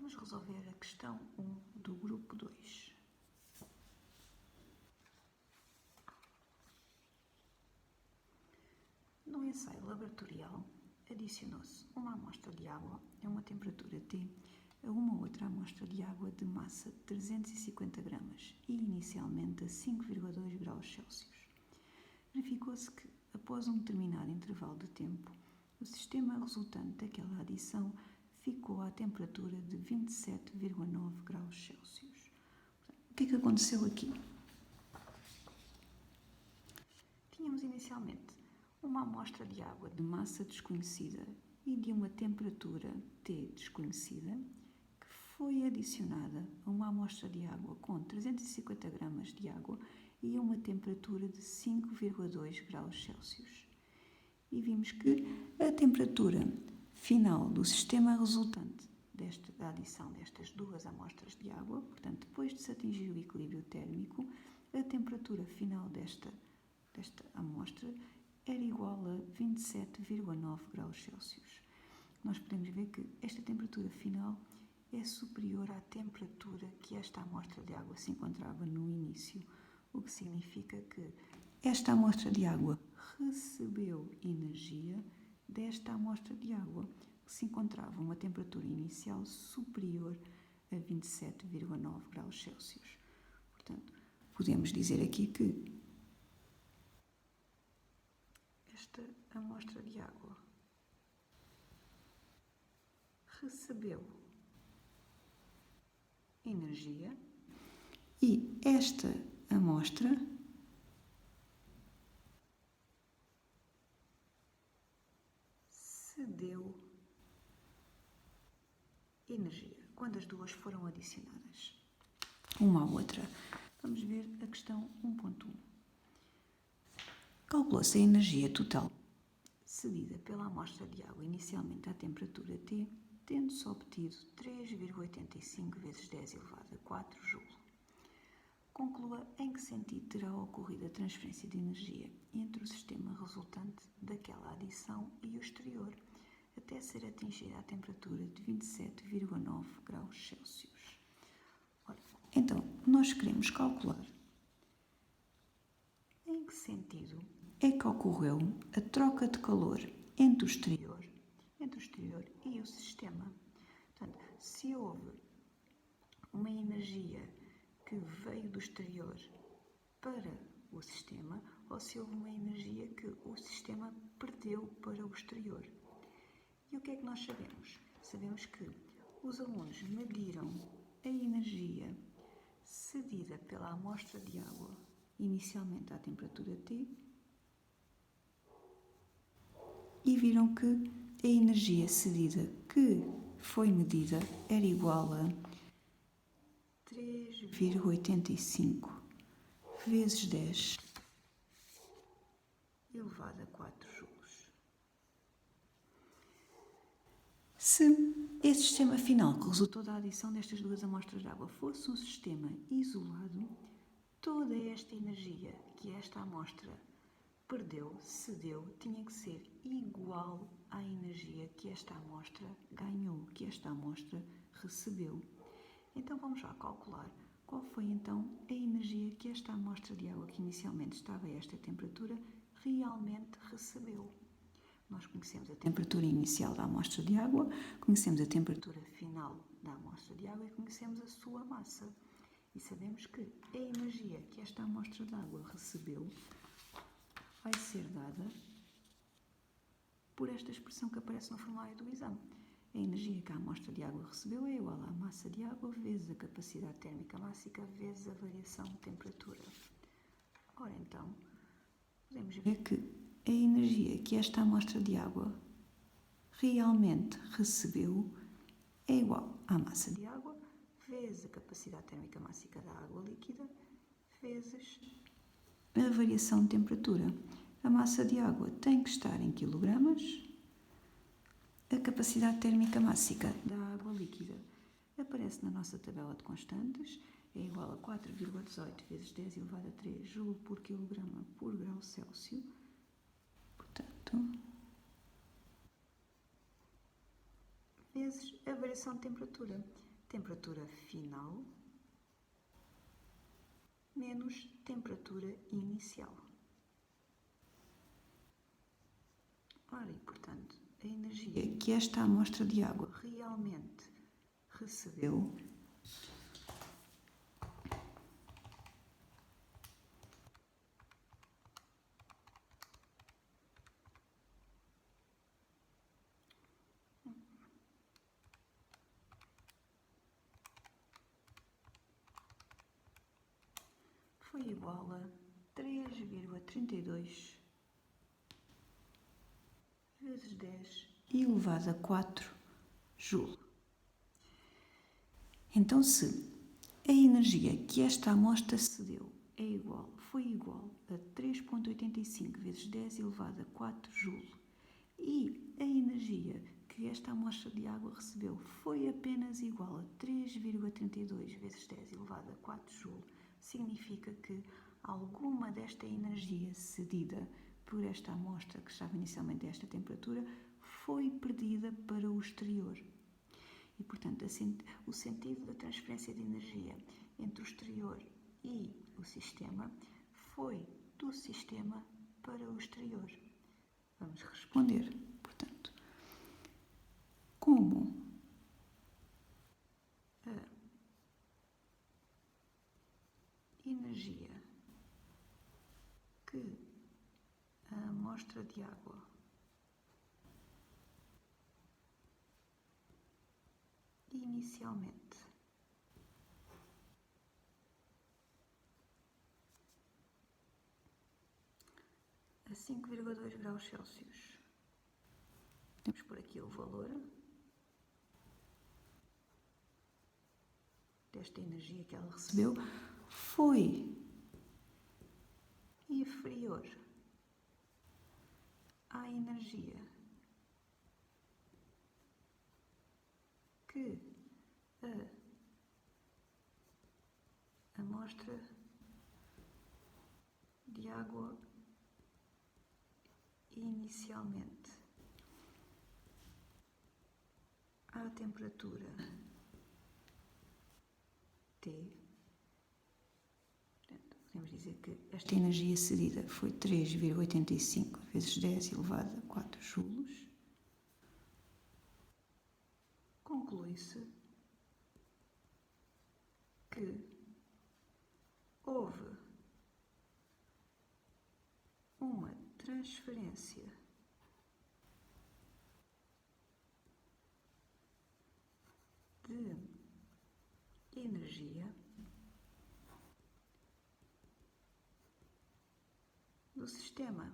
Vamos resolver a questão 1 do grupo 2. No ensaio laboratorial, adicionou-se uma amostra de água a uma temperatura T a uma outra amostra de água de massa de 350 gramas e inicialmente a 5,2 graus Celsius. Verificou-se que, após um determinado intervalo de tempo, o sistema resultante daquela adição ficou à temperatura de 27,9 graus Celsius. O que é que aconteceu aqui? Tínhamos inicialmente uma amostra de água de massa desconhecida e de uma temperatura T desconhecida, que foi adicionada a uma amostra de água com 350 gramas de água e a uma temperatura de 5,2 graus Celsius. E vimos que a temperatura final do sistema resultante da adição destas duas amostras de água, portanto, depois de se atingir o equilíbrio térmico, a temperatura final desta amostra era igual a 27,9 graus Celsius. Nós podemos ver que esta temperatura final é superior à temperatura que esta amostra de água se encontrava no início, o que significa que esta amostra de água recebeu energia desta amostra de água, que se encontrava a uma temperatura inicial superior a 27,9 graus Celsius. Portanto, podemos dizer aqui que esta amostra de água recebeu energia e esta amostra cedeu energia quando as duas foram adicionadas uma à outra. Vamos ver a questão 1.1. Calculou-se a energia total cedida pela amostra de água inicialmente à temperatura T, tendo-se obtido 3,85 vezes 10 elevado a 4 Joule. Conclua em que sentido terá ocorrido a transferência de energia entre o sistema resultante daquela adição e o exterior, até ser atingida a temperatura de 27,9 graus Celsius. Ora, então, nós queremos calcular em que sentido é que ocorreu a troca de calor entre o exterior e o sistema. Portanto, se houve uma energia que veio do exterior para o sistema ou se houve uma energia que o sistema perdeu para o exterior. E o que é que nós sabemos? Sabemos que os alunos mediram a energia cedida pela amostra de água inicialmente à temperatura T e viram que a energia cedida que foi medida era igual a 3,85 vezes 10 elevado a 4 joules. Se esse sistema final que resultou da adição destas duas amostras de água fosse um sistema isolado, toda esta energia que esta amostra perdeu, cedeu, tinha que ser igual à energia que esta amostra ganhou, que esta amostra recebeu. Então vamos lá calcular qual foi então a energia que esta amostra de água que inicialmente estava a esta temperatura realmente recebeu. Nós conhecemos a temperatura inicial da amostra de água, conhecemos a temperatura final da amostra de água e conhecemos a sua massa. E sabemos que a energia que esta amostra de água recebeu vai ser dada por esta expressão que aparece no formulário do exame. A energia que a amostra de água recebeu é igual à massa de água vezes a capacidade térmica máxima vezes a variação de temperatura. Ora então, podemos ver que a energia que esta amostra de água realmente recebeu é igual à massa de água vezes a capacidade térmica máxima da água líquida vezes a variação de temperatura. A massa de água tem que estar em quilogramas. A capacidade térmica máxima da água líquida aparece na nossa tabela de constantes. É igual a 4,18 vezes 10 elevado a 3 Joule por quilograma por grau Celsius. Portanto, vezes a variação de temperatura. temperatura final menos temperatura inicial. Ora, e portanto, a energia que esta amostra de água realmente recebeu foi igual a 3,32 vezes 10 elevado a 4 Joule. Então, se a energia que esta amostra cedeu foi igual a 3,85 vezes 10 elevado a 4 Joule e a energia que esta amostra de água recebeu foi apenas igual a 3,32 vezes 10 elevado a 4 Joule, significa que alguma desta energia cedida por esta amostra que estava inicialmente a esta temperatura foi perdida para o exterior. E, portanto, o sentido da transferência de energia entre o exterior e o sistema foi do sistema para o exterior. Vamos responder, portanto, como a energia que a amostra de água inicialmente a 5,2 graus Celsius, temos por aqui o valor desta energia que ela recebeu, foi inferior à energia que a amostra de água inicialmente à temperatura T. Portanto, podemos dizer que esta energia cedida foi 3,85 vezes 10 elevado a 4 joules. Conclui-se que houve uma transferência de energia do sistema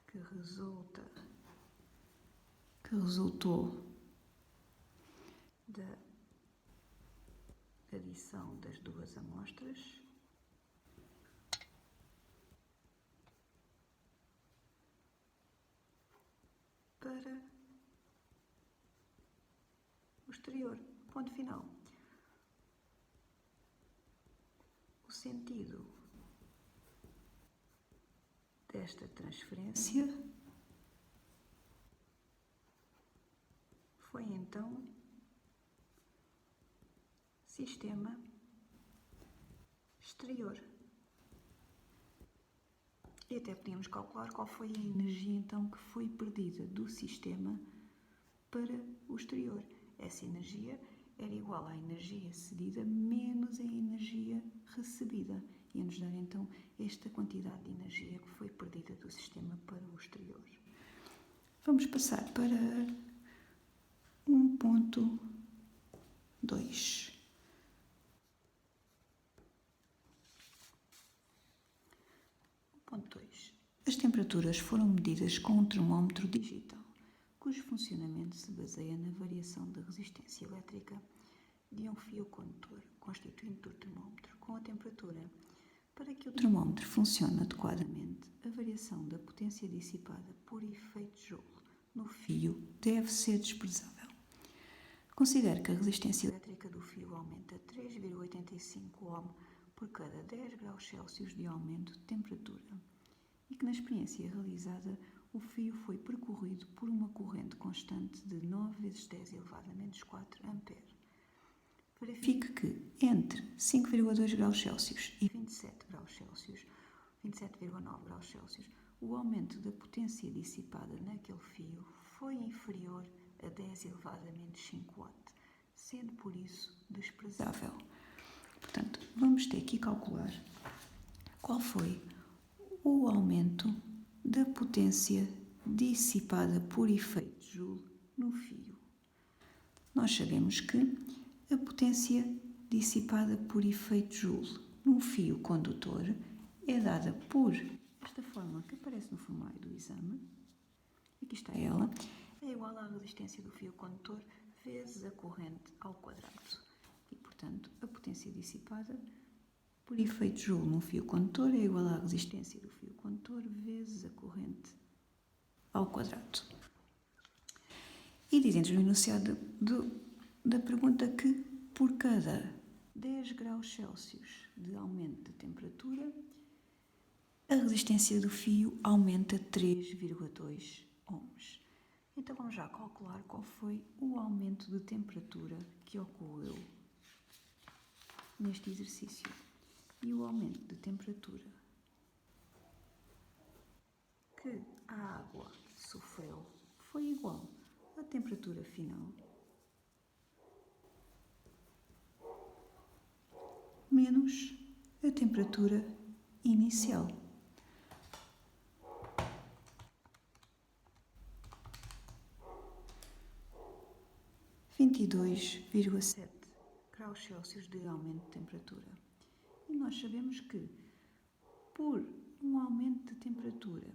que resultou da adição das duas amostras para o exterior. Ponto final. O sentido desta transferência foi então sistema exterior. E até podíamos calcular qual foi a energia então que foi perdida do sistema para o exterior. Essa energia era igual à energia cedida menos a energia recebida. Ia-nos dar então esta quantidade de energia que foi perdida do sistema para o exterior. Vamos passar para 1.2. Ponto 2. As temperaturas foram medidas com um termómetro digital, cujo funcionamento se baseia na variação da resistência elétrica de um fio condutor constituinte do termómetro com a temperatura. Para que o termómetro funcione adequadamente, a variação da potência dissipada por efeito Joule no fio deve ser desprezável. Considere que a resistência elétrica do fio aumenta 3,85 ohm por cada 10 graus Celsius de aumento de temperatura e que na experiência realizada o fio foi percorrido por uma corrente constante de 9 vezes 10 elevado a menos 4 ampere. Verifique que entre 5,2 graus Celsius e 27 graus Celsius, 27,9 graus Celsius, o aumento da potência dissipada naquele fio foi inferior a 10 elevado a menos 5 watt, sendo por isso desprezável. Portanto, vamos ter que calcular qual foi o aumento da potência dissipada por efeito Joule no fio. Nós sabemos que a potência dissipada por efeito Joule num fio condutor é dada por esta fórmula que aparece no formulário do exame. Aqui está ela. É igual à resistência do fio condutor vezes a corrente ao quadrado. E, portanto, a potência dissipada por efeito Joule num fio condutor é igual à resistência do fio condutor vezes a corrente ao quadrado. E dizem-nos no enunciado da pergunta que por cada 10 graus Celsius de aumento de temperatura, a resistência do fio aumenta 3,2 ohms. Então vamos já calcular qual foi o aumento de temperatura que ocorreu neste exercício. E o aumento de temperatura que a água sofreu foi igual à temperatura final menos a temperatura inicial. – 22,7 graus Celsius de aumento de temperatura. E nós sabemos que, por um aumento de temperatura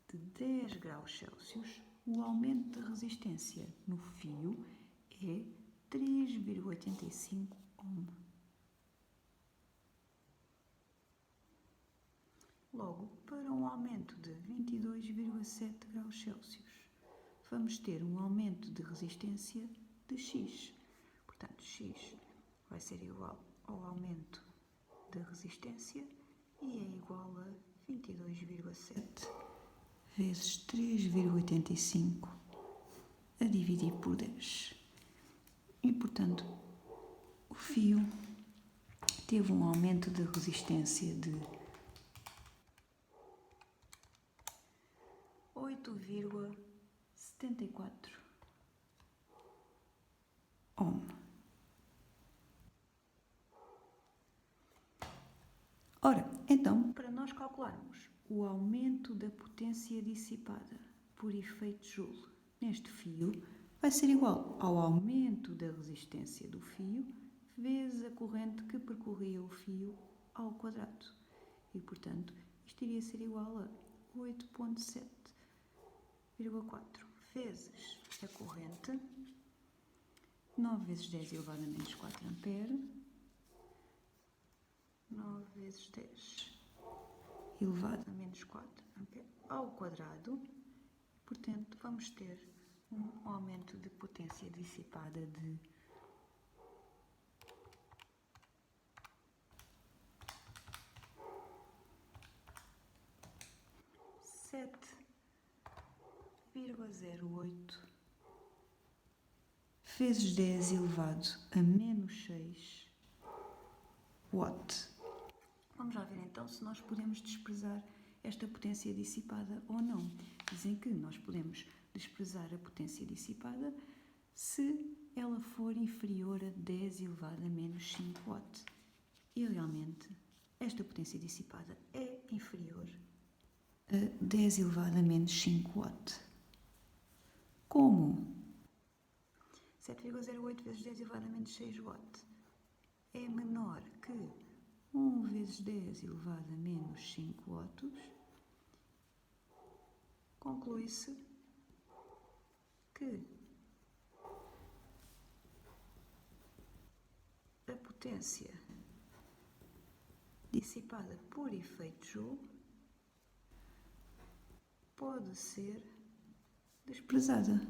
de 10 graus Celsius, o aumento de resistência no fio é 3,85 ohm. Logo, para um aumento de 22,7 graus Celsius, vamos ter um aumento de resistência de X. Portanto, X vai ser igual ao aumento da resistência e é igual a 22,7 vezes 3,85 a dividir por 10. E, portanto, o fio teve um aumento de resistência de 8,74 ohm. Ora, então, para nós calcularmos o aumento da potência dissipada por efeito Joule neste fio, vai ser igual ao aumento da resistência do fio vezes a corrente que percorria o fio ao quadrado. E, portanto, isto iria ser igual a 8,7,4 vezes a corrente, 9 vezes 10 elevado a menos 4 ampere, 9 vezes 10 elevado a menos 4 ampere ao quadrado. Portanto, vamos ter um aumento de potência dissipada de 7,08 vezes 10 elevado a menos 6 watt. Vamos lá ver então se nós podemos desprezar esta potência dissipada ou não. Dizem que nós podemos desprezar a potência dissipada se ela for inferior a 10 elevado a menos 5 watt. E realmente esta potência dissipada é inferior a 10 elevado a menos 5 watt. Como? 7,08 vezes 10 elevado a menos 6 watt é menor que 1 vezes 10 elevado a menos 5 watts. Conclui-se que a potência dissipada por efeito Joule pode ser desprezada.